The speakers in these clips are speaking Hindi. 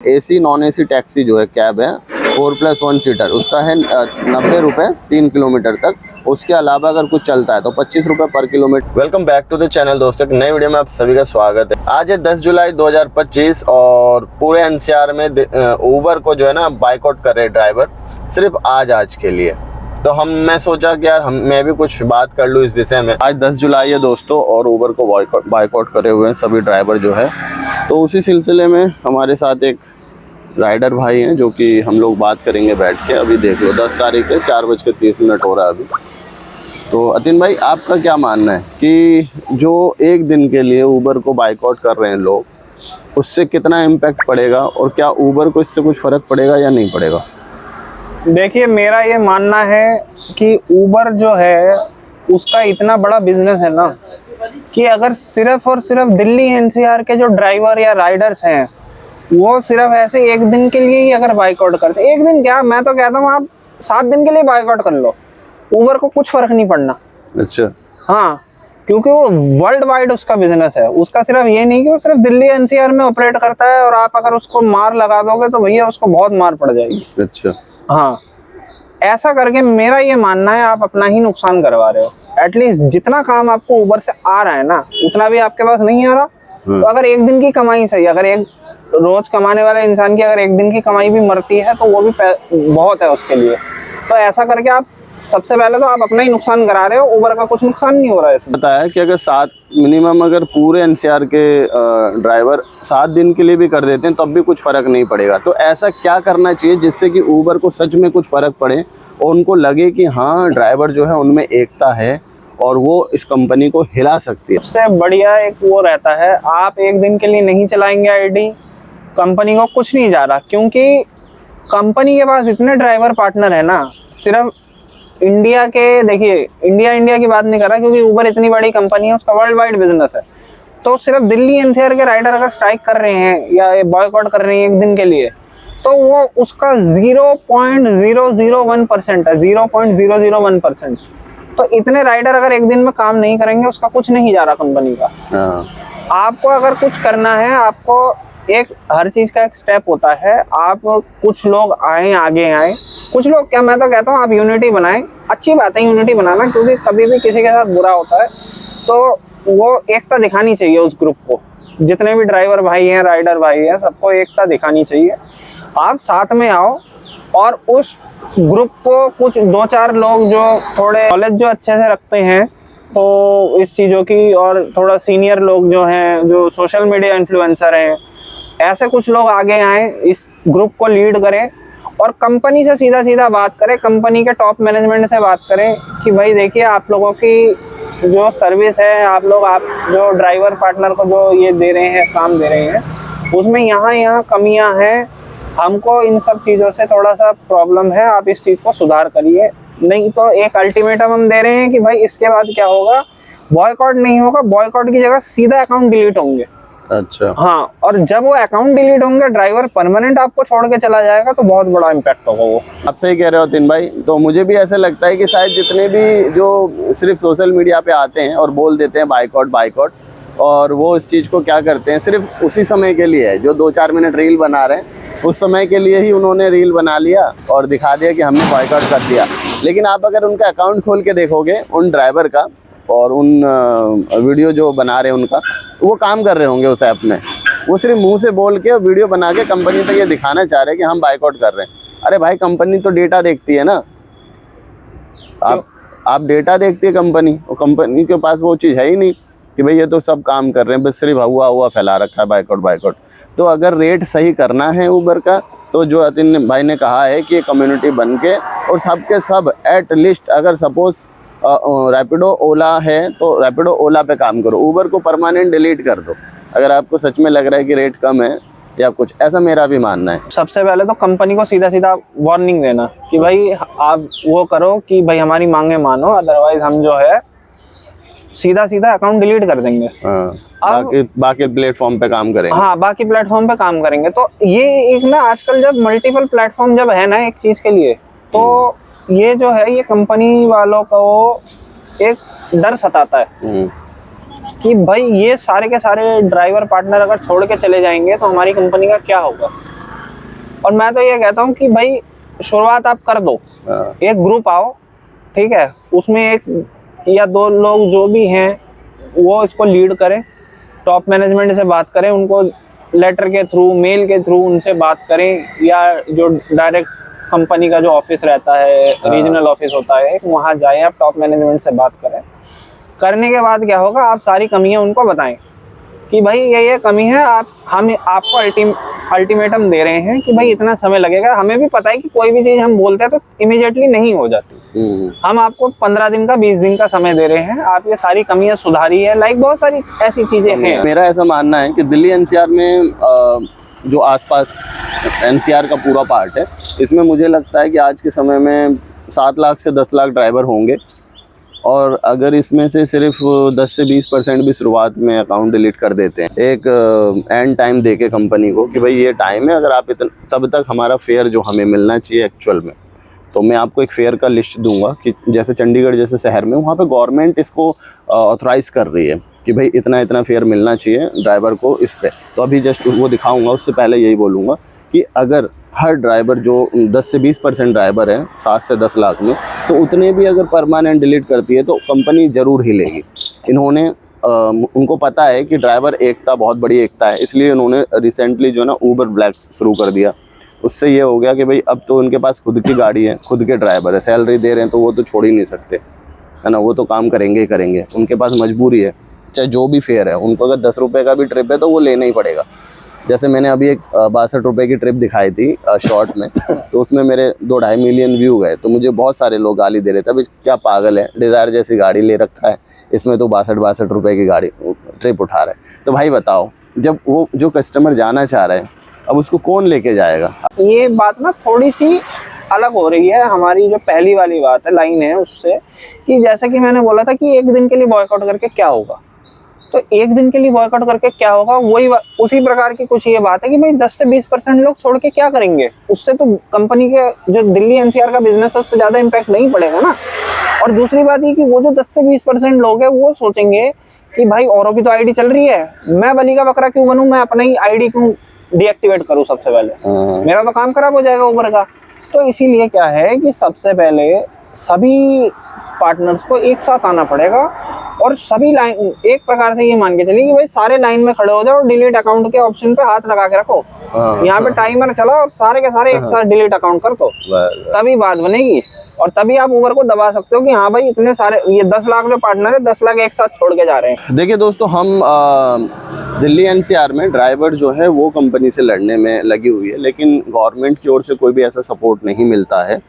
एसी नॉन एसी टैक्सी जो है कैब है 4+1 सीटर, उसका है 90 रुपये 3 किलोमीटर तक। उसके अलावा अगर कुछ चलता है तो 25 रुपये पर kilometre. Welcome back to the channel दोस्तों, एक नई वीडियो में आप सभी का स्वागत है। आज है 10 जुलाई 2025 और पूरे एनसीआर में उबर को जो है ना बाइकआउट कर रहे ड्राइवर, सिर्फ आज के लिए। तो मैं सोचा कि यार मैं भी कुछ बात कर लूँ इस विषय में। आज 10 जुलाई है दोस्तों और उबर को बाइकआउट करे हुए हैं सभी ड्राइवर जो है। तो उसी सिलसिले में हमारे साथ एक राइडर भाई हैं जो कि हम लोग बात करेंगे बैठ के। अभी देख लो 10 तारीख है, 4:30 हो रहा है अभी। तो अतिन भाई, आपका क्या मानना है कि जो एक दिन के लिए उबर को बाइकआउट कर रहे हैं लोग, उससे कितना इम्पैक्ट पड़ेगा और क्या उबर को इससे कुछ फ़र्क पड़ेगा या नहीं पड़ेगा? देखिए, मेरा ये मानना है कि उबर जो है उसका इतना बड़ा बिजनेस है ना कि अगर सिर्फ और सिर्फ दिल्ली एनसीआर के जो ड्राइवर या राइडर्स हैं वो सिर्फ ऐसे एक दिन के लिए ही अगर बाइकआउट करते, एक दिन क्या, मैं तो कहता हूँ आप 7 दिन के लिए बाइकआउट कर लो, उबर को कुछ फर्क नहीं पड़ना। अच्छा, हाँ, क्योंकि वो वर्ल्ड वाइड उसका बिजनेस है। उसका सिर्फ ये नहीं कि वो सिर्फ दिल्ली एनसीआर में ऑपरेट करता है और आप अगर उसको मार लगा दोगे तो भैया उसको बहुत मार पड़ जाएगी। अच्छा, हाँ, ऐसा करके मेरा ये मानना है आप अपना ही नुकसान करवा रहे हो। एटलीस्ट जितना काम आपको उबर से आ रहा है ना, उतना भी आपके पास नहीं आ रहा। तो अगर एक दिन की कमाई सही, अगर एक रोज कमाने वाले इंसान की अगर एक दिन की कमाई भी मरती है तो वो भी बहुत है उसके लिए। तो ऐसा करके आप सबसे पहले तो आप अपना ही नुकसान करा रहे हो, उबर का कुछ नुकसान नहीं हो रहा है इसमें। बताया कि अगर 7 मिनिमम अगर पूरे एनसीआर के ड्राइवर 7 दिन के लिए भी कर देते हैं तब भी कुछ फ़र्क नहीं पड़ेगा। तो ऐसा क्या करना चाहिए जिससे कि उबर को सच में कुछ फ़र्क पड़े और उनको लगे कि हाँ, ड्राइवर जो है उनमें एकता है और वो इस कंपनी को हिला सकती है? सबसे बढ़िया एक वो रहता है, आप एक दिन के लिए नहीं चलाएंगे आईडी, कंपनी को कुछ नहीं जा रहा, क्योंकि कंपनी के पास इतने ड्राइवर पार्टनर है ना। सिर्फ इंडिया के, देखिए इंडिया की बात नहीं कर रहा क्योंकि उबर इतनी बड़ी कंपनी है, उसका वर्ल्ड वाइड बिजनेस है। तो सिर्फ दिल्ली एनसीआर के राइडर अगर स्ट्राइक कर रहे हैं या बॉयकॉट कर रहे हैं एक दिन के लिए, तो वो उसका 0.001% है, 0.001%। तो इतने राइडर अगर एक दिन में काम नहीं करेंगे, उसका कुछ नहीं जा रहा कंपनी का। आपको अगर कुछ करना है, आपको एक हर चीज का एक स्टेप होता है। आप कुछ लोग आए, आगे आए, कुछ लोग क्या, मैं तो कहता हूँ आप यूनिटी बनाएं। अच्छी बात है यूनिटी बनाना, क्योंकि कभी भी किसी के साथ बुरा होता है तो वो एकता दिखानी चाहिए उस ग्रुप को। जितने भी ड्राइवर भाई हैं, राइडर भाई हैं, सबको एकता दिखानी चाहिए। आप साथ में आओ और उस ग्रुप को कुछ 2-4 लोग जो थोड़े नॉलेज जो अच्छे से रखते हैं तो इस चीज़ों की, और थोड़ा सीनियर लोग जो हैं, जो सोशल मीडिया इन्फ्लुएंसर हैं, ऐसे कुछ लोग आगे आए, इस ग्रुप को लीड करें और कंपनी से सीधा सीधा बात करें, कंपनी के टॉप मैनेजमेंट से बात करें कि भाई देखिए, आप लोगों की जो सर्विस है, आप जो ड्राइवर पार्टनर को जो ये दे रहे हैं, काम दे रहे हैं, उसमें यहाँ कमियां हैं, हमको इन सब चीज़ों से थोड़ा सा प्रॉब्लम है, आप इस चीज़ को सुधार करिए। नहीं तो एक अल्टीमेटम हम दे रहे हैं कि भाई इसके बाद क्या होगा, बॉयकॉट नहीं होगा, बॉयकॉट की जगह सीधा अकाउंट डिलीट होंगे। अच्छा, हाँ, और जब वो अकाउंट डिलीट होंगे, ड्राइवर परमानेंट आपको छोड़ के चला जाएगा, तो बहुत बड़ा इम्पैक्ट होगा वो। आप सही कह रहे हो तीन भाई। तो मुझे भी ऐसा लगता है कि शायद जितने भी जो सिर्फ सोशल मीडिया पे आते हैं और बोल देते हैं बाइकआउट, और वो इस चीज़ को क्या करते हैं, सिर्फ उसी समय के लिए है, जो 2-4 मिनट रील बना रहे हैं उस समय के लिए ही उन्होंने रील बना लिया और दिखा दिया कि हमने बाइकआउट कर दिया। लेकिन आप अगर उनका अकाउंट खोल के देखोगे उन ड्राइवर का और उन वीडियो जो बना रहे हैं उनका, वो काम कर रहे होंगे उस ऐप में। वो सिर्फ मुंह से बोल के वीडियो बना के कंपनी तक ये दिखाना चाह रहे हैं कि हम बाइकआउट कर रहे हैं। अरे भाई, कंपनी तो डेटा देखती है ना, आप डेटा देखती है कंपनी, और कंपनी के पास वो चीज़ है ही नहीं कि भाई ये तो सब काम कर रहे हैं, बस सिर्फ हुआ फैला रखा है बाइकआउट। तो अगर रेट सही करना है उबर का, तो जो अतिन भाई ने कहा है कि कम्युनिटी बन के और सबके सब एटलीस्ट, अगर सपोज रैपिडो ओला है तो रैपिडो ओला पे काम करो, उबर को परमानेंट डिलीट कर दो अगर आपको सच में लग रहा है कि रेट कम है या कुछ ऐसा। मेरा भी मानना है सबसे पहले तो कंपनी को सीधा सीधा वार्निंग देना कि भाई आप वो करो कि भाई हमारी मांगे मानो, अदरवाइज हम जो है सीधा अकाउंट डिलीट कर देंगे। बाकी प्लेटफॉर्म पे काम करेंगे। हाँ, बाकी प्लेटफॉर्म पे काम करेंगे। तो ये एक ना, आजकल जब मल्टीपल प्लेटफॉर्म जब है ना एक चीज के लिए, तो ये जो है, ये कंपनी वालों को एक डर सताता है कि भाई ये सारे के सारे ड्राइवर पार्टनर अगर छोड़ के चले जाएंगे तो हमारी कंपनी का क्या होगा। और मैं तो ये कहता हूँ कि भाई शुरुआत आप कर दो, एक ग्रुप आओ, ठीक है, उसमें एक या दो लोग जो भी हैं वो इसको लीड करें, टॉप मैनेजमेंट से बात करें, उनको लेटर के थ्रू, मेल के थ्रू उनसे बात करें, या जो डायरेक्ट कंपनी का जो ऑफिस रहता है, रीजनल ऑफिस होता है, वहाँ जाएं, आप टॉप मैनेजमेंट से बात करें। करने के बाद क्या होगा, आप सारी कमियां उनको बताएं कि भाई ये कमी है, हम आपको अल्टीमेटम दे रहे हैं कि भाई इतना समय लगेगा। हमें भी पता है कि कोई भी चीज़ हम बोलते हैं तो इमीडिएटली नहीं हो जाती, हम आपको 15 दिन का 20 दिन का समय दे रहे हैं, आप ये सारी कमियां सुधारी है, लाइक बहुत सारी ऐसी चीज़ें हैं। मेरा ऐसा मानना है कि दिल्ली एनसीआर में जो आसपास एनसीआर का पूरा पार्ट है, इसमें मुझे लगता है कि आज के समय में 7 लाख से 10 लाख ड्राइवर होंगे, और अगर इसमें से सिर्फ 10 से 20% भी शुरुआत में अकाउंट डिलीट कर देते हैं, एक एंड टाइम देके कंपनी को कि भाई ये टाइम है, अगर आप तब तक हमारा फेयर जो हमें मिलना चाहिए एक्चुअल में, तो मैं आपको एक फेयर का लिस्ट दूंगा कि जैसे चंडीगढ़ जैसे शहर में, वहाँ पे गवर्नमेंट इसको ऑथराइज़ कर रही है कि भाई इतना इतना फेयर मिलना चाहिए ड्राइवर को इस पे। तो अभी जस्ट वो दिखाऊंगा, उससे पहले यही बोलूँगा कि अगर हर ड्राइवर जो 10 से 20% ड्राइवर है 7 से 10 लाख में, तो उतने भी अगर परमानेंट डिलीट करती है तो कंपनी ज़रूर हिलेगी। इन्होंने उनको पता है कि ड्राइवर एकता बहुत बड़ी एकता है, इसलिए उन्होंने रिसेंटली जो है ना ऊबर ब्लैक शुरू कर दिया। उससे ये हो गया कि भाई अब तो उनके पास खुद की गाड़ी है, खुद के ड्राइवर है, सैलरी दे रहे हैं तो वो तो छोड़ ही नहीं सकते, है ना, वो तो काम करेंगे ही करेंगे, उनके पास मजबूरी है, चाहे जो भी फेयर है, उनको अगर 10 रुपये का भी ट्रिप है तो वो लेना ही पड़ेगा। जैसे मैंने अभी एक 62 रुपये की ट्रिप दिखाई थी शॉर्ट में, तो उसमें मेरे 2-2.5 मिलियन व्यू गए, तो मुझे बहुत सारे लोग गाली दे रहे थे, अभी क्या पागल है, डिज़ायर जैसी गाड़ी ले रखा है, इसमें तो 62 रुपये की गाड़ी ट्रिप उठा रहा है। तो भाई बताओ, जब वो जो कस्टमर जाना चाह रहे हैं, अब उसको कौन लेके जाएगा? ये बात ना थोड़ी सी अलग हो रही है, हमारी जो पहली वाली बात है, लाइन है उससे, कि जैसा कि मैंने बोला था कि एक दिन के लिए बॉयकॉट करके क्या होगा, तो एक दिन के लिए बॉयकॉट करके क्या होगा, वही उसी प्रकार की कुछ ये बात है कि भाई 10 से 20% लोग छोड़ के क्या करेंगे, उससे तो कंपनी के जो दिल्ली एनसीआर का बिजनेस है उस पर ज़्यादा इम्पैक्ट नहीं पड़ेगा ना। और दूसरी बात ये कि वो जो 10 से 20% लोग हैं वो सोचेंगे कि भाई औरों की तो आईडी चल रही है, मैं बलि का बकरा क्यों बनूं, मैं अपना ही आईडी क्यों डीएक्टिवेट करूं, सबसे पहले मेरा तो काम खराब हो जाएगा उबर का। तो इसीलिए क्या है कि सबसे पहले सभी पार्टनर्स को एक साथ आना पड़ेगा, और सभी लाइन एक प्रकार से ये मान के चलिए कि भाई सारे लाइन में खड़े हो जाओ और डिलीट अकाउंट के ऑप्शन पे हाथ लगा के रखो, यहाँ पे टाइमर चला और सारे के सारे एक साथ डिलीट अकाउंट कर दो, तभी बात बनेगी, और तभी आप उबर को दबा सकते हो कि हाँ भाई इतने सारे, ये 10 लाख जो पार्टनर है 10 लाख एक साथ छोड़ के जा रहे हैं। देखिए दोस्तों, हम दिल्ली एनसीआर में ड्राइवर जो है वो कंपनी से लड़ने में लगी हुई है, लेकिन गवर्नमेंट की ओर से कोई भी ऐसा सपोर्ट नहीं मिलता है,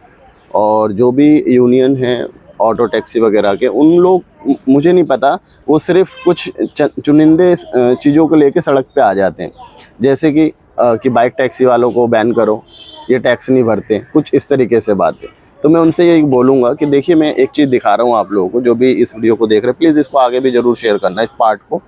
और जो भी यूनियन है ऑटो टैक्सी वगैरह के, उन लोग, मुझे नहीं पता, वो सिर्फ कुछ चुनिंदे चीज़ों को लेके सड़क पे आ जाते हैं, जैसे कि बाइक टैक्सी वालों को बैन करो, ये टैक्स नहीं भरते, कुछ इस तरीके से बातें। तो मैं उनसे यही बोलूँगा कि देखिए, मैं एक चीज़ दिखा रहा हूँ आप लोगों को, जो भी इस वीडियो को देख रहे हैं, प्लीज़ इसको आगे भी ज़रूर शेयर करना, इस पार्ट को।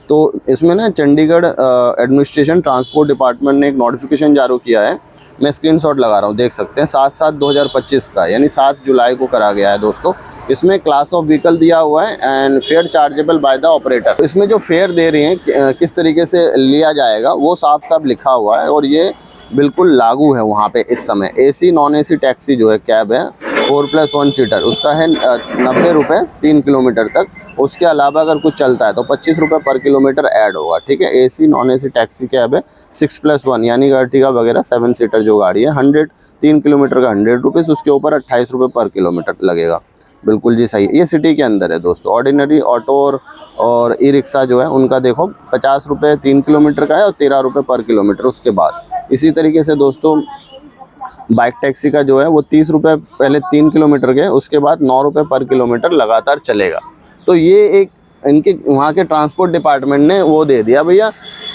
तो इसमें ना चंडीगढ़ एडमिनिस्ट्रेशन ट्रांसपोर्ट डिपार्टमेंट ने एक नोटिफिकेशन जारी किया है, मैं स्क्रीनशॉट लगा रहा हूँ, देख सकते हैं, 7/7/2025 का, यानी 7 जुलाई को करा गया है दोस्तों। इसमें क्लास ऑफ व्हीकल दिया हुआ है and fair chargeable by the operator. इसमें जो फेयर दे रही हैं किस तरीके से लिया जाएगा वो साफ साफ लिखा हुआ है, और ये बिल्कुल लागू है वहाँ पे इस समय। AC नॉन AC टैक्सी जो है, कैब है 4+1 सीटर, उसका है 90 रुपये 3 किलोमीटर तक। उसके अलावा अगर कुछ चलता है तो 25 रुपये पर किलोमीटर ऐड होगा, ठीक है। AC non AC taxi cab है 6+1, यानी अर्टिगा वगैरह 7 सीटर जो गाड़ी है, 3 किलोमीटर का 100 रुपीज़, उसके ऊपर 28 रुपये पर किलोमीटर लगेगा। बिल्कुल जी सही, ये सिटी के अंदर है दोस्तों। ऑर्डिनरी ऑटो और ई रिक्शा जो है उनका देखो 50 रुपये 3 किलोमीटर का है और 13 रुपये पर किलोमीटर उसके बाद। इसी तरीके से दोस्तों बाइक टैक्सी का जो है वो 30 रुपये पहले 3 किलोमीटर के, उसके बाद 9 रुपये पर किलोमीटर लगातार चलेगा। तो ये एक इनके वहाँ के ट्रांसपोर्ट डिपार्टमेंट ने वो दे दिया भैया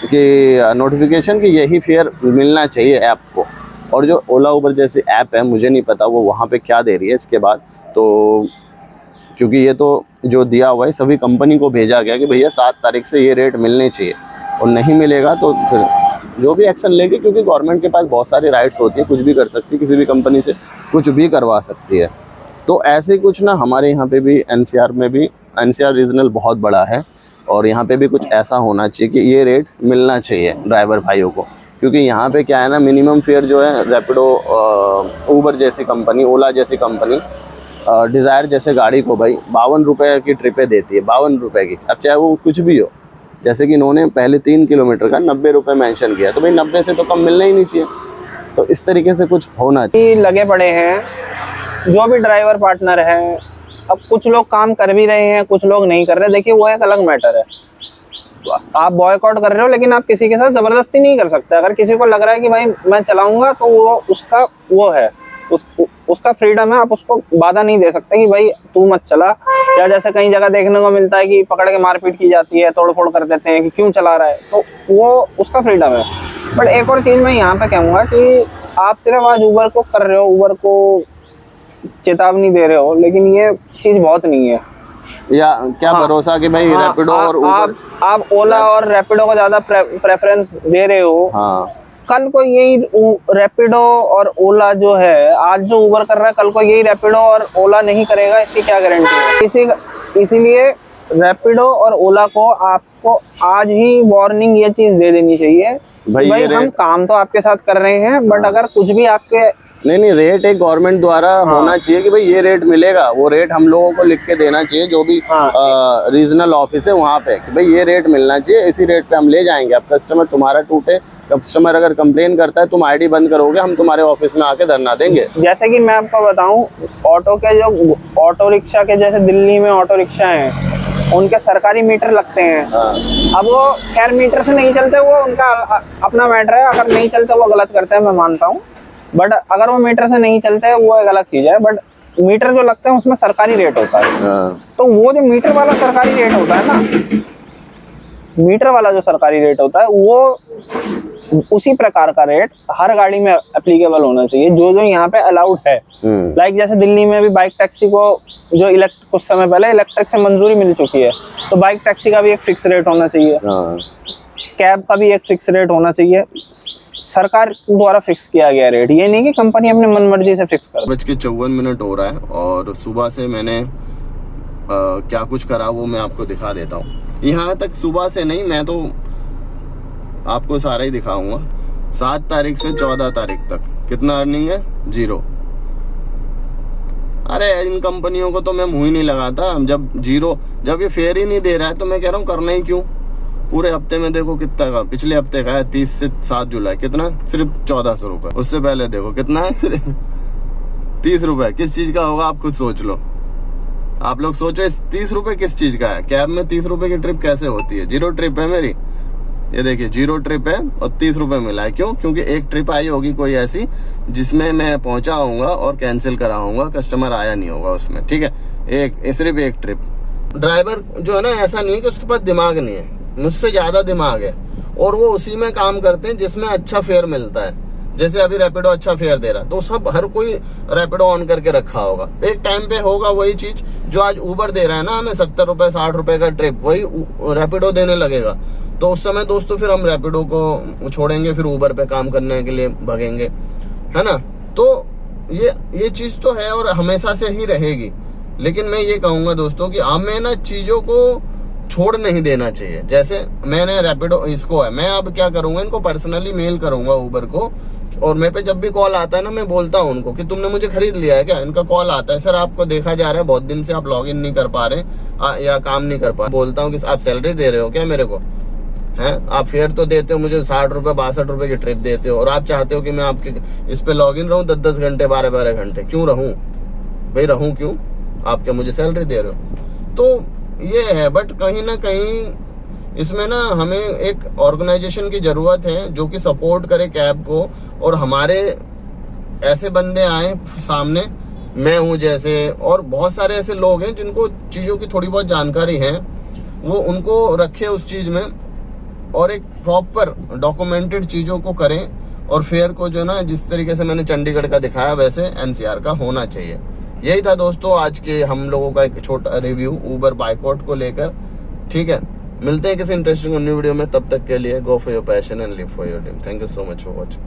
कि नोटिफिकेशन कि यही फेयर मिलना चाहिए ऐप को। और जो ओला उबर जैसी ऐप है, मुझे नहीं पता वो वहाँ पे क्या दे रही है इसके बाद, तो क्योंकि ये तो जो दिया हुआ है सभी कंपनी को भेजा गया कि भैया 7 तारीख से ये रेट मिलने चाहिए, और नहीं मिलेगा तो फिर जो भी एक्शन लेंगे, क्योंकि गवर्नमेंट के पास बहुत सारी राइट्स होती है, कुछ भी कर सकती है, किसी भी कंपनी से कुछ भी करवा सकती है। तो ऐसे कुछ ना हमारे यहाँ पे भी एनसीआर में भी, एनसीआर रीजनल बहुत बड़ा है, और यहाँ पे भी कुछ ऐसा होना चाहिए कि ये रेट मिलना चाहिए ड्राइवर भाइयों को, क्योंकि यहाँ पे क्या है ना, मिनिमम फेयर जो है रैपिडो, ऊबर जैसी कंपनी, ओला जैसी कंपनी, डिज़ायर जैसे गाड़ी को भाई 52 रुपये की ट्रिपें देती है, 52 रुपये की। अब चाहे वो कुछ भी हो, जैसे कि इन्होंने पहले 3 किलोमीटर का 90 रुपये मेंशन किया, तो भाई 90 से तो कम मिलना ही नहीं चाहिए। तो इस तरीके से कुछ होना चाहिए। लगे पड़े हैं जो भी ड्राइवर पार्टनर है, अब कुछ लोग काम कर भी रहे हैं, कुछ लोग नहीं कर रहे। देखिए वो एक अलग मैटर है, आप बॉयकॉट कर रहे हो, लेकिन आप किसी के साथ जबरदस्ती नहीं कर सकते। अगर किसी को लग रहा है कि भाई मैं चलाऊंगा, तो वो उसका वो है, उसका फ्रीडम है, आप उसको बाधा नहीं दे सकते कि भाई तू मत चला। या जैसे कई जगह देखने को मिलता है कि पकड़ के मारपीट की जाती है, तोड़ फोड़ कर देते हैं कि क्यों चला रहा है, तो वो उसका फ्रीडम है। बट एक और चीज मैं यहाँ पे कहूँगा कि आप सिर्फ आज ऊबर को कर रहे हो, ऊबर को चेतावनी दे रहे हो, लेकिन ये चीज बहुत नहीं है। या क्या भरोसा कि भाई रैपिडो और ऊबर, आप ओला और रैपिडो को ज्यादा प्रेफरेंस दे रहे हो। हाँ, कल को यही रैपिडो और ओला जो है, आज जो ऊबर कर रहा है, कल को यही रैपिडो और ओला नहीं करेगा, इसकी क्या गारंटी है? इसीलिए रैपिडो और ओला को आपको आज ही वार्निंग ये चीज दे देनी चाहिए, भाई हम काम तो आपके साथ कर रहे हैं, बट अगर कुछ भी आपके नहीं रेट एक गवर्नमेंट द्वारा होना चाहिए कि भाई ये रेट मिलेगा, वो रेट हम लोगों को लिख के देना चाहिए, जो भी रीजनल ऑफिस है वहाँ पे, कि भाई ये रेट मिलना चाहिए, इसी रेट पे हम ले जाएंगे। अब कस्टमर तुम्हारा टूटे, कस्टमर अगर कंप्लेन करता है, तुम आईडी बंद करोगे, हम तुम्हारे ऑफिस में आके धरना देंगे। जैसे कि मैं आपको बताऊं, ऑटो के जो ऑटो रिक्शा के, जैसे दिल्ली में ऑटो रिक्शा हैं, उनके सरकारी मीटर लगते हैं। अब वो खैर मीटर से नहीं चलते, वो उनका अपना मैटर है, अगर नहीं चलते वो गलत करते हैं, मैं मानता हूँ। बट अगर वो मीटर से नहीं चलते वो एक अलग चीज है, बट मीटर जो लगते हैं उसमें सरकारी रेट होता है। तो वो जो मीटर वाला सरकारी रेट होता है ना, मीटर वाला जो सरकारी रेट होता है, वो उसी प्रकार का रेट हर गाड़ी में एप्लीकेबल होना चाहिए, जो जो यहाँ पे अलाउड है। लाइक जैसे दिल्ली में भी बाइक टैक्सी को जो कुछ समय पहले इलेक्ट्रिक से मंजूरी मिल चुकी है, तो बाइक टैक्सी का भी एक फिक्स रेट होना चाहिए, कैब का भी एक फिक्स रेट होना चाहिए। सरकार द्वारा फिक्स किया गया रेट, ये नहीं कि कंपनी अपने मन मर्जी से फिक्स कर। 54 हो रहा है और सुबह से मैंने क्या कुछ करा वो मैं आपको दिखा देता हूँ। यहाँ तक सुबह से नहीं, मैं तो आपको सारा ही दिखाऊंगा। 7 तारीख से 14 तारीख तक कितना अर्निंग है? 0। अरे इन कंपनियों को तो मैं मुंह ही नहीं लगाता। जब ये फेयर ही नहीं दे रहा है, तो मैं कह रहा हूँ करना ही क्यों। पूरे हफ्ते में देखो कितना का, पिछले हफ्ते का है 30 से 7 जुलाई, कितना? सिर्फ 1400 रुपए। उससे पहले देखो कितना है 30 रुपए। किस चीज का होगा आप खुद सोच लो। आप लोग सोचो 30 रुपए किस चीज का है। कैब में 30 रुपए की ट्रिप कैसे होती है? 0 ट्रिप है मेरी, ये देखिए 0 ट्रिप है और 30 रुपए मिला है। क्यों? क्योंकि एक ट्रिप आई होगी कोई ऐसी जिसमें मैं पहुंचा होऊंगा और कैंसिल कराऊंगा, कस्टमर आया नहीं होगा उसमें, ठीक है। सिर्फ एक ट्रिप। ड्राइवर जो है ना, ऐसा नहीं कि उसके पास दिमाग नहीं है, मुझसे ज्यादा दिमाग है, और वो उसी में काम करते हैं जिसमें अच्छा फेयर मिलता है। जैसे अभी रैपिडो अच्छा फेयर दे रहा, तो सब हर कोई रैपिडो ऑन करके रखा होगा। एक टाइम पे होगा वही चीज जो आज ऊबर दे रहा है ना हमें 70 रुपए 60 रुपए का ट्रिप, वही रैपिडो देने लगेगा। तो उस समय दोस्तों फिर हम रैपिडो को छोड़ेंगे, फिर ऊबर पे काम करने के लिए भगेंगे, है ना। तो ये चीज तो है और हमेशा से ही रहेगी। लेकिन मैं ये कहूंगा दोस्तों कि हमें ना चीजों को छोड़ नहीं देना चाहिए। जैसे मैंने रैपिडो इसको है, मैं अब क्या करूंगा, इनको पर्सनली मेल करूंगा ऊबर को, और मेरे पे जब भी कॉल आता है ना, मैं बोलता हूँ उनको कि तुमने मुझे खरीद लिया है क्या। इनका कॉल आता है, सर आपको देखा जा रहा है बहुत दिन से आप लॉगिन नहीं कर पा रहे या काम नहीं कर पा रहे। बोलता हूँ कि आप सैलरी दे रहे हो क्या मेरे को, हैं? आप फेयर तो देते हो मुझे 60 रुपए 62 रुपए की ट्रिप देते हो, और आप चाहते हो कि मैं आपके इस पे लॉगिन रहूं 10-10 घंटे 12-12 घंटे। क्यों रहूं भाई, रहूं क्यों? आप क्या मुझे सैलरी दे रहे हो? तो ये है। बट कहीं ना कहीं इसमें ना हमें एक ऑर्गेनाइजेशन की जरूरत है जो कि सपोर्ट करे कैब को, और हमारे ऐसे बंदे आए सामने, मैं हूं जैसे, और बहुत सारे ऐसे लोग हैं जिनको चीजों की थोड़ी बहुत जानकारी है, वो उनको रखे उस चीज में, और एक प्रॉपर डॉक्यूमेंटेड चीजों को करें। और फेयर को जो ना, जिस तरीके से मैंने चंडीगढ़ का दिखाया वैसे एनसीआर का होना चाहिए। यही था दोस्तों आज के हम लोगों का एक छोटा रिव्यू ऊबर बाइकआउट को लेकर, ठीक है। मिलते हैं किसी इंटरेस्टिंग न्यू वीडियो में, तब तक के लिए go for your passion and live for your dream. Thank you so much for watching.